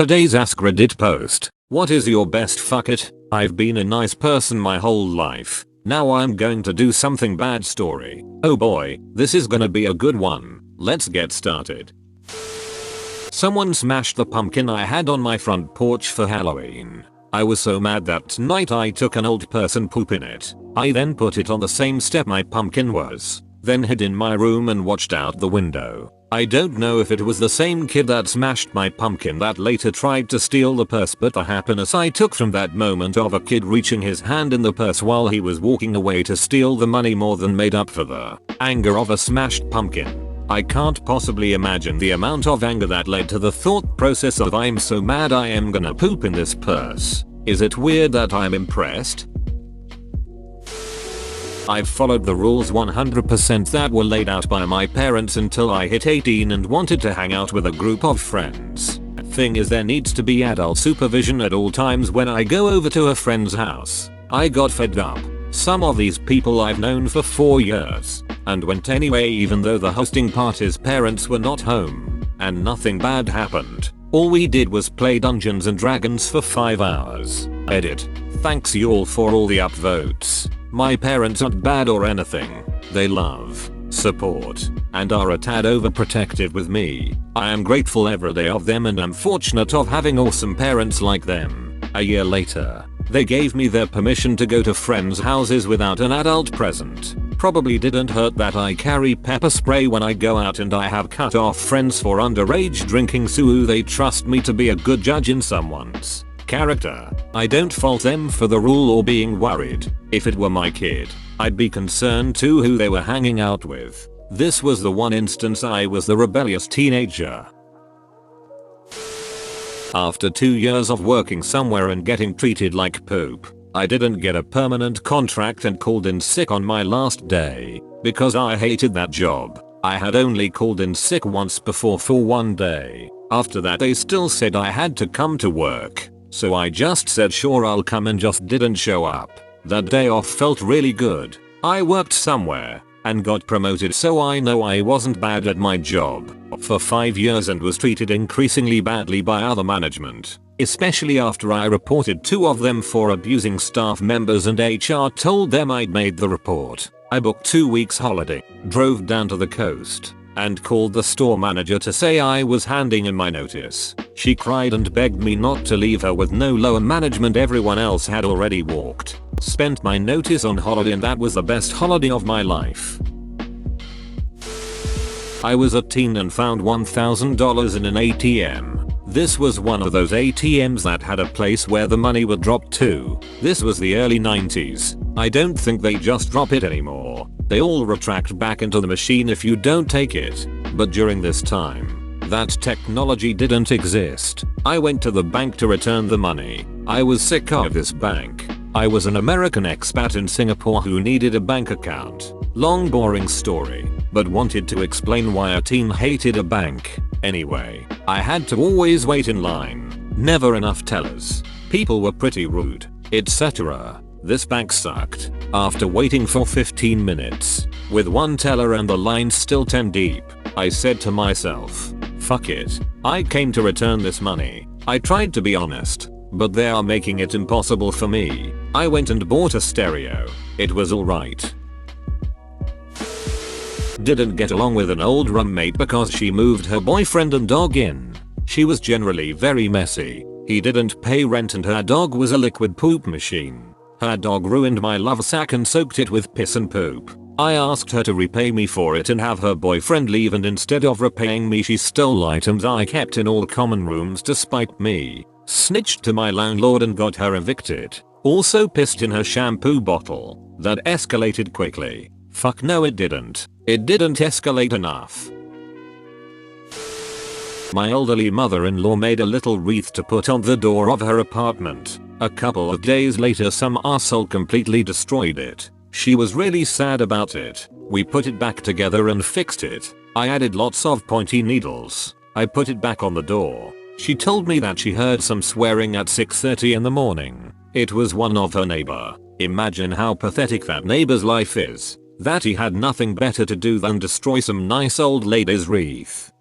Today's AskReddit post. What is your best fuck it? I've been a nice person my whole life. Now I'm going to do something bad story. Oh boy, this is gonna be a good one. Let's get started. Someone smashed the pumpkin I had on my front porch for Halloween. I was so mad that night I took an old person poop in it. I then put it on the same step my pumpkin was. Then hid in my room and watched out the window. I don't know if it was the same kid that smashed my pumpkin that later tried to steal the purse, but the happiness I took from that moment of a kid reaching his hand in the purse while he was walking away to steal the money more than made up for the anger of a smashed pumpkin. I can't possibly imagine the amount of anger that led to the thought process of I'm so mad I am gonna poop in this purse. Is it weird that I'm impressed? I've followed the rules 100% that were laid out by my parents until I hit 18 and wanted to hang out with a group of friends. Thing is, there needs to be adult supervision at all times when I go over to a friend's house. I got fed up. Some of these people I've known for 4 years and went anyway even though the hosting party's parents were not home, and nothing bad happened. All we did was play Dungeons and Dragons for 5 hours. Edit. Thanks you all for all the upvotes. My parents aren't bad or anything. They love, support, and are a tad overprotective with me. I am grateful every day of them and am fortunate of having awesome parents like them. A year later, they gave me their permission to go to friends' houses without an adult present. Probably didn't hurt that I carry pepper spray when I go out and I have cut off friends for underage drinking, so they trust me to be a good judge in someone's character. I don't fault them for the rule or being worried. If it were my kid, I'd be concerned too who they were hanging out with. This was the one instance I was the rebellious teenager. After 2 years of working somewhere and getting treated like poop, I didn't get a permanent contract and called in sick on my last day because I hated that job. I had only called in sick once before for 1 day. After that they still said I had to come to work. So I just said sure I'll come and just didn't show up. That day off felt really good. I worked somewhere and got promoted, so I know I wasn't bad at my job for 5 years and was treated increasingly badly by other management, especially after I reported 2 of them for abusing staff members and HR told them I'd made the report. I booked 2 weeks holiday, drove down to the coast, and called the store manager to say I was handing in my notice. She cried and begged me not to leave her with no lower management, everyone else had already walked. Spent my notice on holiday and that was the best holiday of my life. I was a teen and found $1,000 in an ATM. This was one of those ATMs that had a place where the money would drop to. This was the early 90s. I don't think they just drop it anymore. They all retract back into the machine if you don't take it. But during this time, that technology didn't exist. I went to the bank to return the money. I was sick of this bank. I was an American expat in Singapore who needed a bank account. Long boring story, but wanted to explain why a teen hated a bank. Anyway, I had to always wait in line. Never enough tellers. People were pretty rude, etc. This bank sucked. After waiting for 15 minutes, with one teller and the line still 10 deep, I said to myself, fuck it. I came to return this money. I tried to be honest, but they are making it impossible for me. I went and bought a stereo. It was alright. Didn't get along with an old roommate because she moved her boyfriend and dog in. She was generally very messy. He didn't pay rent and her dog was a liquid poop machine. Her dog ruined my love sack and soaked it with piss and poop. I asked her to repay me for it and have her boyfriend leave, and instead of repaying me she stole items I kept in all common rooms to spite me, snitched to my landlord and got her evicted. Also pissed in her shampoo bottle. That escalated quickly. Fuck no it didn't. It didn't escalate enough. My elderly mother-in-law made a little wreath to put on the door of her apartment. A couple of days later some arsehole completely destroyed it. She was really sad about it. We put it back together and fixed it. I added lots of pointy needles. I put it back on the door. She told me that she heard some swearing at 6:30 in the morning. It was one of her neighbor. Imagine how pathetic that neighbor's life is. That he had nothing better to do than destroy some nice old lady's wreath.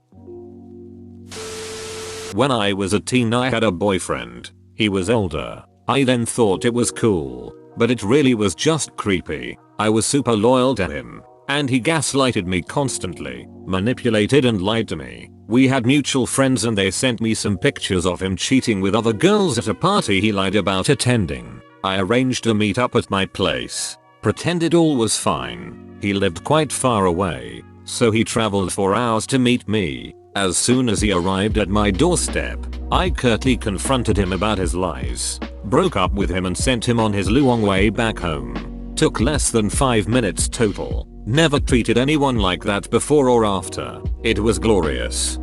When I was a teen I had a boyfriend. He was older. I then thought it was cool, but it really was just creepy. I was super loyal to him, and he gaslighted me constantly, manipulated and lied to me. We had mutual friends and they sent me some pictures of him cheating with other girls at a party he lied about attending. I arranged a meet up at my place, pretended all was fine. He lived quite far away, so he traveled 4 hours to meet me. As soon as he arrived at my doorstep, I curtly confronted him about his lies, broke up with him and sent him on his long way back home. Took less than 5 minutes total. Never treated anyone like that before or after. It was glorious.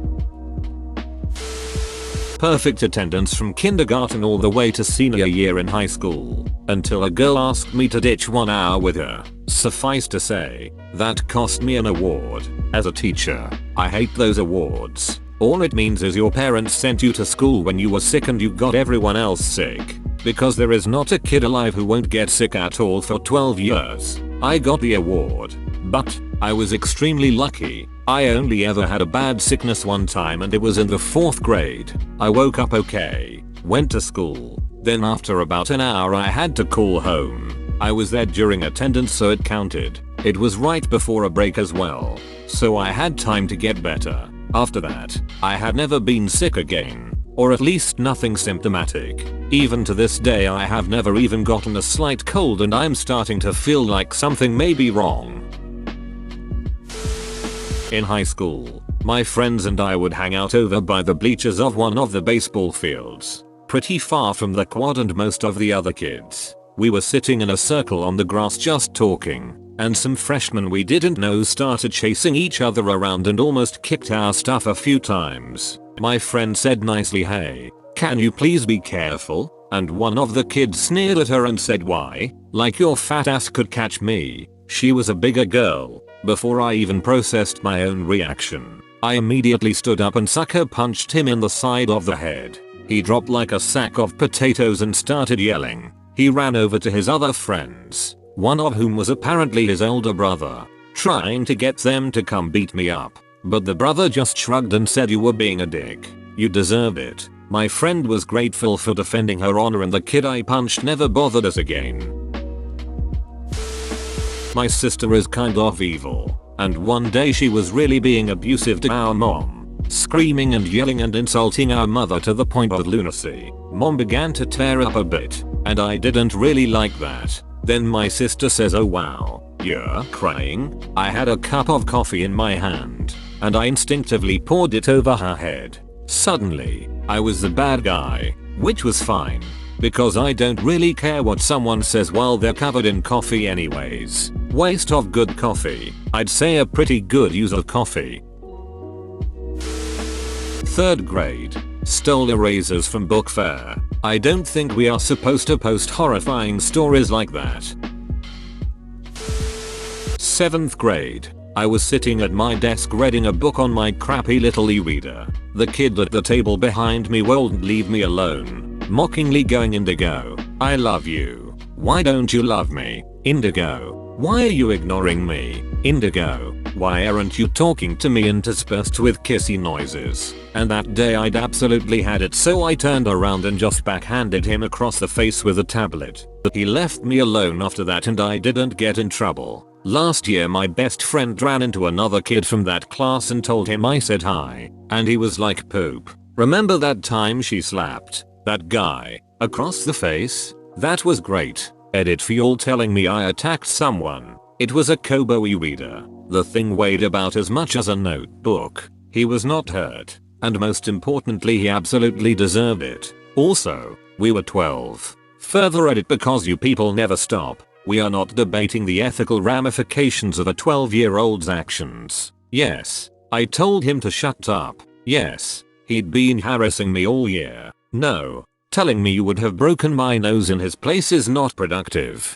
Perfect attendance from kindergarten all the way to senior year in high school, until a girl asked me to ditch 1 hour with her. Suffice to say, that cost me an award. As a teacher, I hate those awards. All it means is your parents sent you to school when you were sick and you got everyone else sick. Because there is not a kid alive who won't get sick at all for 12 years. I got the award, but I was extremely lucky. I only ever had a bad sickness one time and it was in the 4th grade. I woke up okay, went to school, then after about an hour I had to call home. I was there during attendance so it counted. It was right before a break as well, so I had time to get better. After that, I had never been sick again, or at least nothing symptomatic. Even to this day I have never even gotten a slight cold and I'm starting to feel like something may be wrong. In high school, my friends and I would hang out over by the bleachers of one of the baseball fields, pretty far from the quad and most of the other kids. We were sitting in a circle on the grass just talking, and some freshmen we didn't know started chasing each other around and almost kicked our stuff a few times. My friend said nicely, "Hey, can you please be careful?" And one of the kids sneered at her and said, "Why? Like your fat ass could catch me." She was a bigger girl. Before I even processed my own reaction, I immediately stood up and sucker punched him in the side of the head. He dropped like a sack of potatoes and started yelling. He ran over to his other friends, one of whom was apparently his older brother, trying to get them to come beat me up. But the brother just shrugged and said, "You were being a dick. You deserved it." My friend was grateful for defending her honor and the kid I punched never bothered us again. My sister is kind of evil, and one day she was really being abusive to our mom, screaming and yelling and insulting our mother to the point of lunacy. Mom began to tear up a bit, and I didn't really like that. Then my sister says, "Oh wow, you're crying?" I had a cup of coffee in my hand, and I instinctively poured it over her head. Suddenly, I was the bad guy, which was fine, because I don't really care what someone says while they're covered in coffee anyways. Waste of good coffee. I'd say a pretty good use of coffee. 3rd grade. Stole erasers from book fair. I don't think we are supposed to post horrifying stories like that. 7th grade. I was sitting at my desk reading a book on my crappy little e-reader. The kid at the table behind me wouldn't leave me alone, mockingly going, "Indigo, I love you. Why don't you love me? Indigo, why are you ignoring me? Indigo, why aren't you talking to me?" interspersed with kissy noises. And that day I'd absolutely had it, so I turned around and just backhanded him across the face with a tablet. He left me alone after that and I didn't get in trouble. Last year my best friend ran into another kid from that class and told him I said hi, and he was like, "Poop. Remember that time she slapped that guy across the face? That was great." Edit for y'all telling me I attacked someone. It was a Kobo e-reader. The thing weighed about as much as a notebook. He was not hurt, and most importantly he absolutely deserved it. Also, we were 12. Further edit because you people never stop. We are not debating the ethical ramifications of a 12-year-old's actions. Yes, I told him to shut up. Yes, he'd been harassing me all year. No, telling me you would have broken my nose in his place is not productive.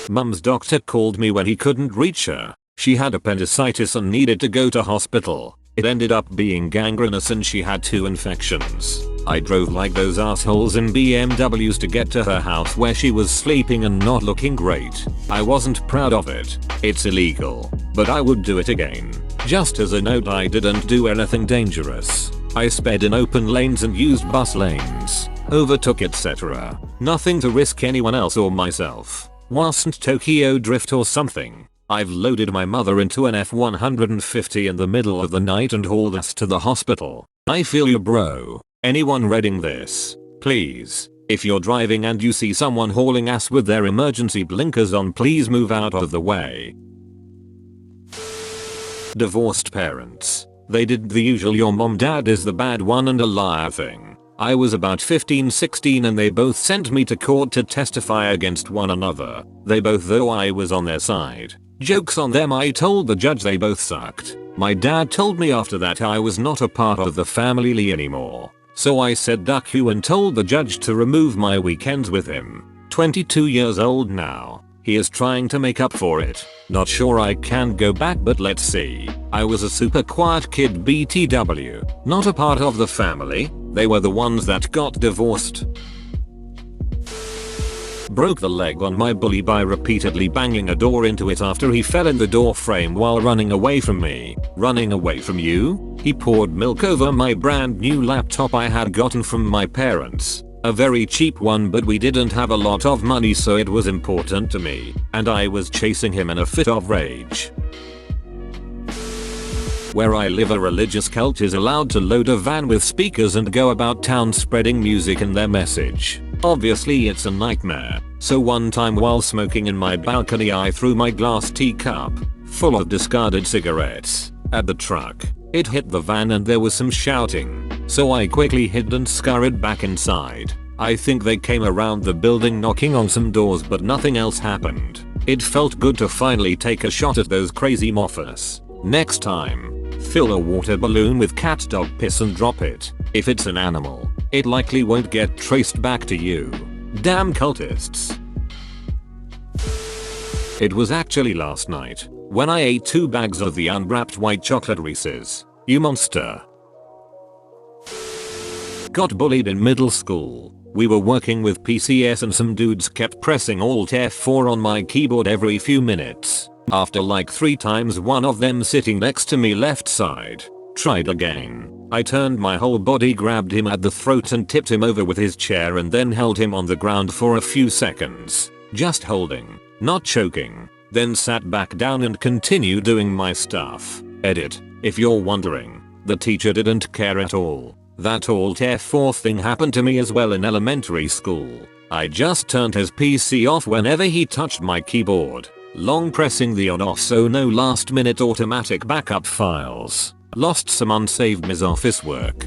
Mum's doctor called me when he couldn't reach her. She had appendicitis and needed to go to hospital. It ended up being gangrenous and she had 2 infections. I drove like those assholes in BMWs to get to her house where she was sleeping and not looking great. I wasn't proud of it. It's illegal, but I would do it again. Just as a note, I didn't do anything dangerous. I sped in open lanes and used bus lanes, overtook etc. Nothing to risk anyone else or myself. Wasn't Tokyo Drift or something. I've loaded my mother into an F-150 in the middle of the night and hauled us to the hospital. I feel you, bro. Anyone reading this, please, if you're driving and you see someone hauling ass with their emergency blinkers on, please move out of the way. Divorced parents. They did the usual your mom dad is the bad one and a liar thing. I was about 15-16 and they both sent me to court to testify against one another. They both, though I was on their side. Joke's on them, I told the judge they both sucked. My dad told me after that I was not a part of the family anymore. So I said duck you and told the judge to remove my weekends with him. 22 years old now. He is trying to make up for it. Not sure I can go back, but let's see. I was a super quiet kid BTW. Not a part of the family. They were the ones that got divorced. Broke the leg on my bully by repeatedly banging a door into it after he fell in the door frame while running away from me. Running away from you? He poured milk over my brand new laptop I had gotten from my parents. A very cheap one, but we didn't have a lot of money, so it was important to me, and I was chasing him in a fit of rage. Where I live, a religious cult is allowed to load a van with speakers and go about town spreading music and their message. Obviously it's a nightmare, so one time while smoking in my balcony I threw my glass teacup, full of discarded cigarettes, at the truck. It hit the van and there was some shouting, so I quickly hid and scurried back inside. I think they came around the building knocking on some doors, but nothing else happened. It felt good to finally take a shot at those crazy moffers. Next time, fill a water balloon with cat dog piss and drop it. If it's an animal, it likely won't get traced back to you. Damn cultists. It was actually last night when I ate 2 bags of the unwrapped white chocolate Reese's. You monster. Got bullied in middle school. We were working with PCS and some dudes kept pressing Alt F4 on my keyboard every few minutes. After like 3 times, one of them sitting next to me left side tried again. I turned my whole body, grabbed him at the throat and tipped him over with his chair and then held him on the ground for a few seconds. Just holding, not choking. Then sat back down and continued doing my stuff. Edit. If you're wondering, the teacher didn't care at all. That Alt F4 thing happened to me as well in elementary school. I just turned his PC off whenever he touched my keyboard. Long pressing the on off so no last minute automatic backup files. Lost some unsaved Ms. Office work.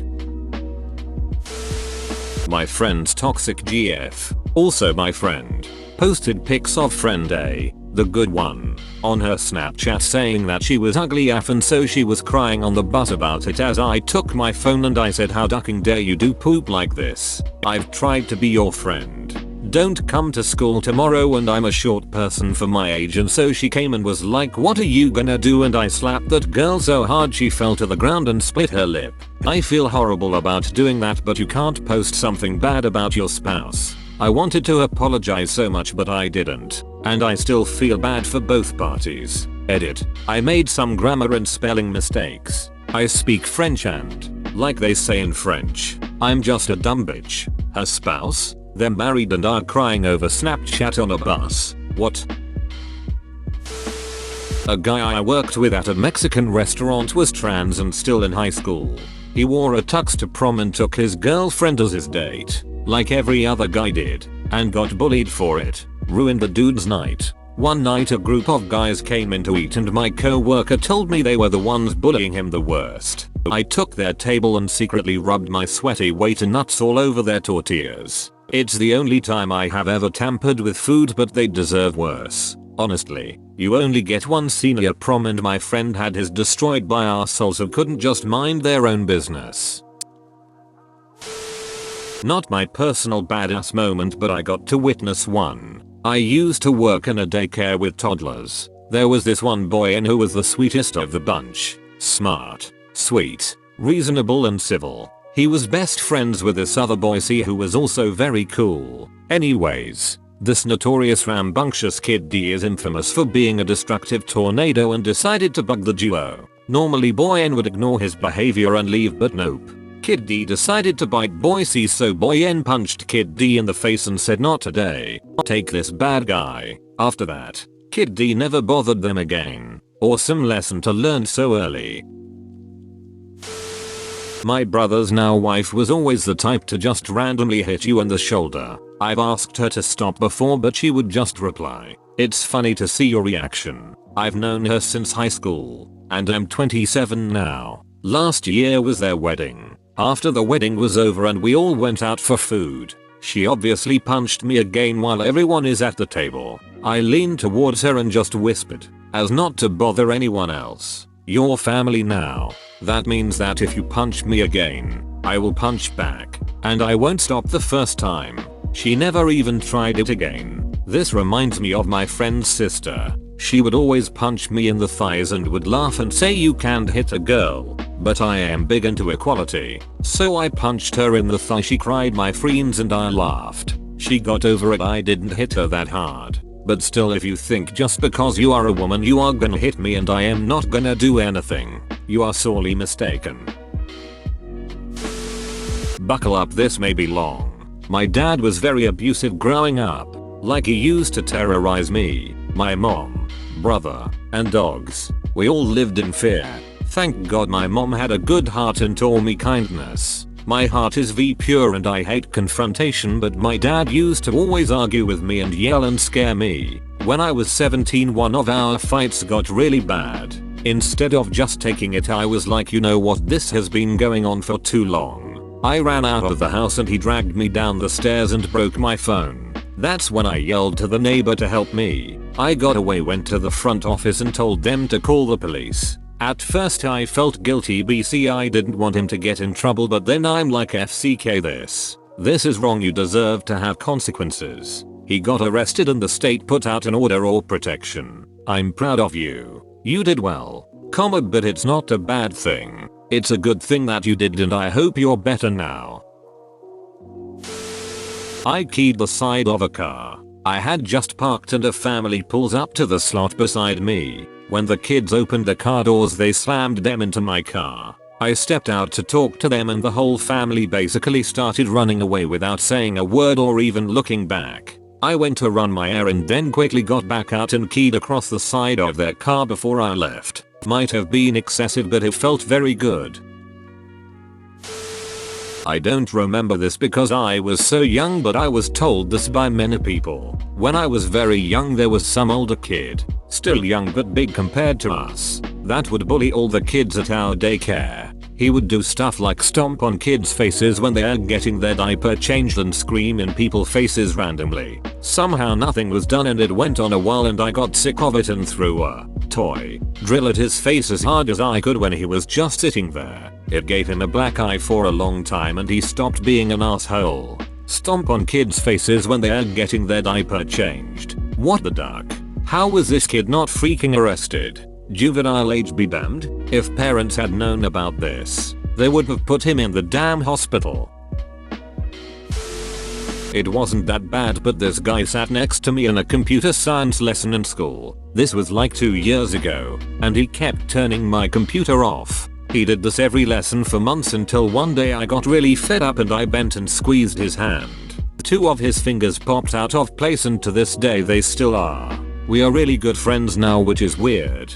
My friend's toxic GF, also my friend, posted pics of friend A, the good one, on her Snapchat saying that she was ugly AF and so she was crying on the bus about it as I took my phone and I said, how ducking dare you do poop like this? I've tried to be your friend. Don't come to school tomorrow, and I'm a short person for my age, and so she came and was like, what are you gonna do? And I slapped that girl so hard she fell to the ground and split her lip. I feel horrible about doing that, but you can't post something bad about your spouse. I wanted to apologize so much but I didn't, and I still feel bad for both parties. Edit. I made some grammar and spelling mistakes. I speak French and, like they say in French, I'm just a dumb bitch. Her spouse? They're married and are crying over Snapchat on a bus. What? A guy I worked with at a Mexican restaurant was trans and still in high school. He wore a tux to prom and took his girlfriend as his date, like every other guy did, and got bullied for it. Ruined the dude's night. One night a group of guys came in to eat and my co-worker told me they were the ones bullying him the worst. I took their table and secretly rubbed my sweaty waiter nuts all over their tortillas. It's the only time I have ever tampered with food, but they deserve worse. Honestly, you only get one senior prom and my friend had his destroyed by arseholes who couldn't just mind their own business. Not my personal badass moment, but I got to witness one. I used to work in a daycare with toddlers. There was this one boy in who was the sweetest of the bunch. Smart, sweet, reasonable and civil. He was best friends with this other boy C who was also very cool. Anyways, this notorious rambunctious kid D is infamous for being a destructive tornado and decided to bug the duo. Normally boy N would ignore his behavior and leave, but nope. Kid D decided to bite boy C, so boy N punched Kid D in the face and said, "Not today. Take this, bad guy." After that, Kid D never bothered them again. Awesome lesson to learn so early. My brother's now wife was always the type to just randomly hit you in the shoulder. I've asked her to stop before, but she would just reply, "It's funny to see your reaction." I've known her since high school, and I'm 27 now. Last year was their wedding. After the wedding was over and we all went out for food, she obviously punched me again while everyone is at the table. I leaned towards her and just whispered, as not to bother anyone else, "You're family now. That means that if you punch me again, I will punch back. And I won't stop the first time." She never even tried it again. This reminds me of my friend's sister. She would always punch me in the thighs and would laugh and say, "You can't hit a girl." But I am big into equality. So I punched her in the thigh. She cried my friends and I laughed. She got over it. I didn't hit her that hard. But still, if you think just because you are a woman you are gonna hit me and I am not gonna do anything, you are sorely mistaken. Buckle up, this may be long. My dad was very abusive growing up. Like, he used to terrorize me, my mom, brother, and dogs. We all lived in fear. Thank God my mom had a good heart and taught me kindness. My heart is pure and I hate confrontation, but my dad used to always argue with me and yell and scare me. When I was 17, one of our fights got really bad. Instead of just taking it, I was like, "You know what, this has been going on for too long." I ran out of the house and he dragged me down the stairs and broke my phone. That's when I yelled to the neighbor to help me. I got away, went to the front office and told them to call the police. At first I felt guilty BC I didn't want him to get in trouble, but then I'm like, FCK this is wrong, you deserve to have consequences. He got arrested and the state put out an order of protection. I'm proud of you. You did well. But it's not a bad thing. It's a good thing that you did and I hope you're better now. I keyed the side of a car. I had just parked and a family pulls up to the slot beside me. When the kids opened the car doors they slammed them into my car. I stepped out to talk to them and the whole family basically started running away without saying a word or even looking back. I went to run my errand, then quickly got back out and keyed across the side of their car before I left. Might have been excessive, but it felt very good. I don't remember this because I was so young, but I was told this by many people. When I was very young there was some older kid, still young but big compared to us, that would bully all the kids at our daycare. He would do stuff like stomp on kids' faces when they are getting their diaper changed and scream in people's faces randomly. Somehow nothing was done and it went on a while and I got sick of it and threw a toy drill at his face as hard as I could when he was just sitting there. It gave him a black eye for a long time and he stopped being an asshole. Stomp on kids' faces when they are getting their diaper changed. What the duck? How was this kid not freaking arrested? Juvenile age be damned. If parents had known about this, they would have put him in the damn hospital. It wasn't that bad, but this guy sat next to me in a computer science lesson in school. This was like 2 years ago, and he kept turning my computer off. He did this every lesson for months until one day I got really fed up and I bent and squeezed his hand. 2 of his fingers popped out of place and to this day they still are. We are really good friends now, which is weird.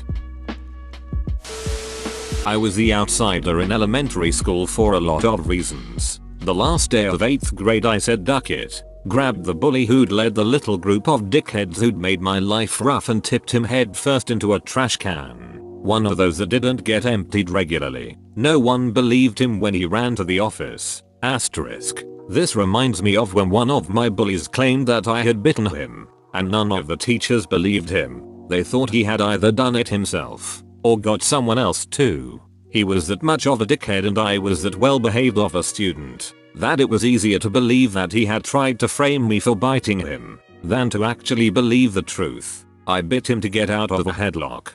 I was the outsider in elementary school for a lot of reasons. The last day of 8th grade I said duck it, grabbed the bully who'd led the little group of dickheads who'd made my life rough and tipped him headfirst into a trash can. One of those that didn't get emptied regularly. No one believed him when he ran to the office. Asterisk. This reminds me of when one of my bullies claimed that I had bitten him, and none of the teachers believed him. They thought he had either done it himself or got someone else to. He was that much of a dickhead and I was that well behaved of a student that it was easier to believe that he had tried to frame me for biting him than to actually believe the truth. I bit him to get out of a headlock.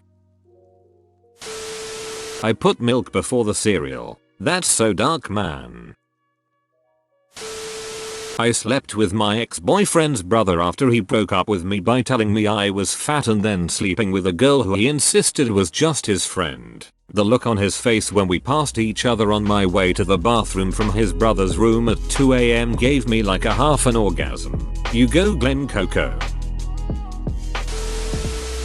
I put milk before the cereal. That's so dark, man. I slept with my ex-boyfriend's brother after he broke up with me by telling me I was fat and then sleeping with a girl who he insisted was just his friend. The look on his face when we passed each other on my way to the bathroom from his brother's room at 2 AM gave me like a half an orgasm. You go Glen Coco.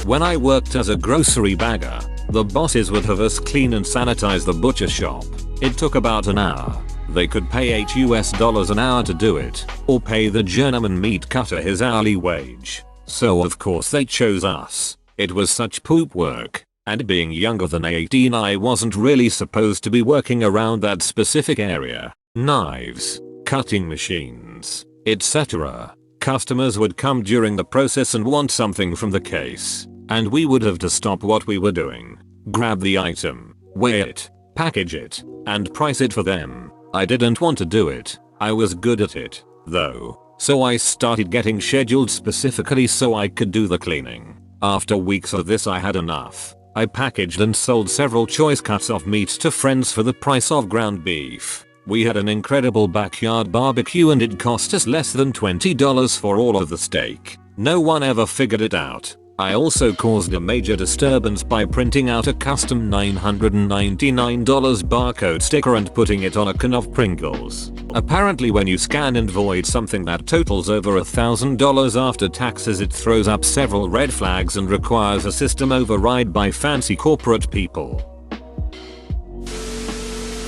When I worked as a grocery bagger, the bosses would have us clean and sanitize the butcher shop. It took about an hour. They could pay $8 an hour to do it, or pay the journeyman meat cutter his hourly wage. So of course they chose us. It was such poop work. And being younger than 18 I wasn't really supposed to be working around that specific area. Knives, cutting machines, etc. Customers would come during the process and want something from the case. And we would have to stop what we were doing, grab the item, weigh it, package it, and price it for them. I didn't want to do it. I was good at it, though. So I started getting scheduled specifically so I could do the cleaning. After weeks of this I had enough. I packaged and sold several choice cuts of meat to friends for the price of ground beef. We had an incredible backyard barbecue and it cost us less than $20 for all of the steak. No one ever figured it out. I also caused a major disturbance by printing out a custom $999 barcode sticker and putting it on a can of Pringles. Apparently when you scan and void something that totals over $1,000 after taxes it throws up several red flags and requires a system override by fancy corporate people.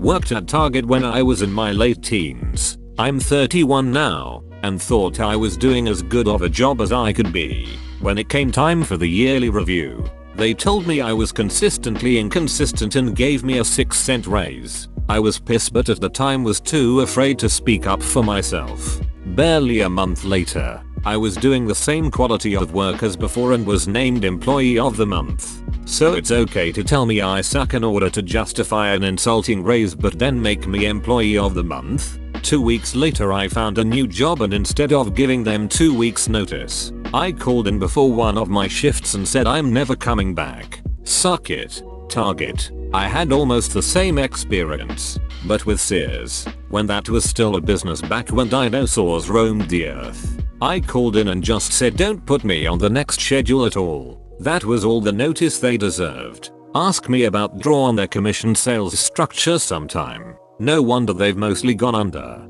Worked at Target when I was in my late teens. I'm 31 now, and thought I was doing as good of a job as I could be. When it came time for the yearly review, they told me I was consistently inconsistent and gave me a 6-cent raise. I was pissed but at the time was too afraid to speak up for myself. Barely a month later, I was doing the same quality of work as before and was named Employee of the Month. So it's okay to tell me I suck in order to justify an insulting raise but then make me Employee of the Month? 2 weeks later I found a new job and instead of giving them 2 weeks notice, I called in before one of my shifts and said I'm never coming back. Suck it, Target. I had almost the same experience, but with Sears, when that was still a business back when dinosaurs roamed the earth. I called in and just said don't put me on the next schedule at all. That was all the notice they deserved. Ask me about draw on their commission sales structure sometime. No wonder they've mostly gone under.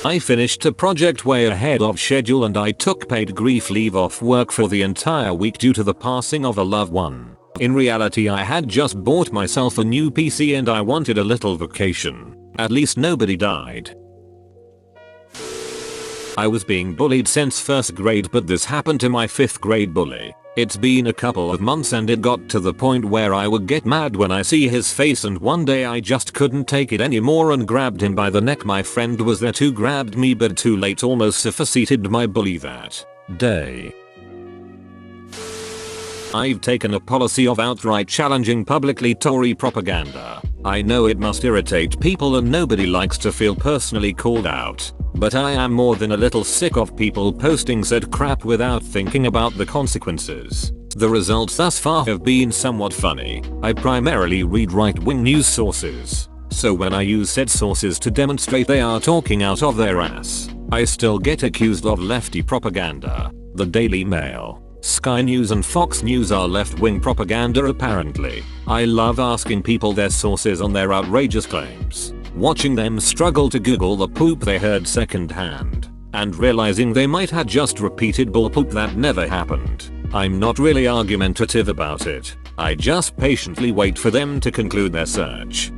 I finished a project way ahead of schedule and I took paid grief leave off work for the entire week due to the passing of a loved one. In reality I had just bought myself a new PC and I wanted a little vacation. At least nobody died. I was being bullied since first grade but this happened to my 5th grade bully. It's been a couple of months and it got to the point where I would get mad when I see his face and one day I just couldn't take it anymore and grabbed him by the neck. My friend was there too, grabbed me but too late, almost suffocated my bully that day. I've taken a policy of outright challenging publicly Tory propaganda. I know it must irritate people and nobody likes to feel personally called out. But I am more than a little sick of people posting said crap without thinking about the consequences. The results thus far have been somewhat funny. I primarily read right-wing news sources. So when I use said sources to demonstrate they are talking out of their ass, I still get accused of lefty propaganda. The Daily Mail, Sky News and Fox News are left-wing propaganda apparently. I love asking people their sources on their outrageous claims. Watching them struggle to Google the poop they heard secondhand, and realizing they might have just repeated bullpoop that never happened. I'm not really argumentative about it. I just patiently wait for them to conclude their search.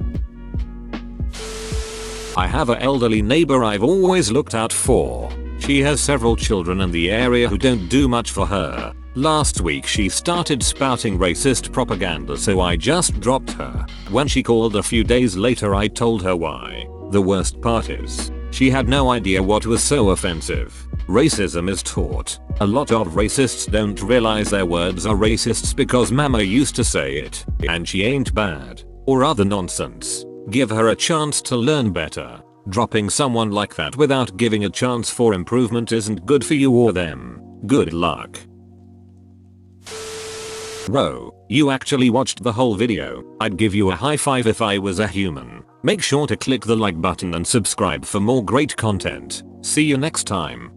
I have an elderly neighbor I've always looked out for. She has several children in the area who don't do much for her. Last week she started spouting racist propaganda so I just dropped her. When she called a few days later I told her why. The worst part is, she had no idea what was so offensive. Racism is taught. A lot of racists don't realize their words are racists because mama used to say it, and she ain't bad, or other nonsense. Give her a chance to learn better. Dropping someone like that without giving a chance for improvement isn't good for you or them. Good luck. Bro, you actually watched the whole video. I'd give you a high five if I was a human. Make sure to click the like button and subscribe for more great content. See you next time.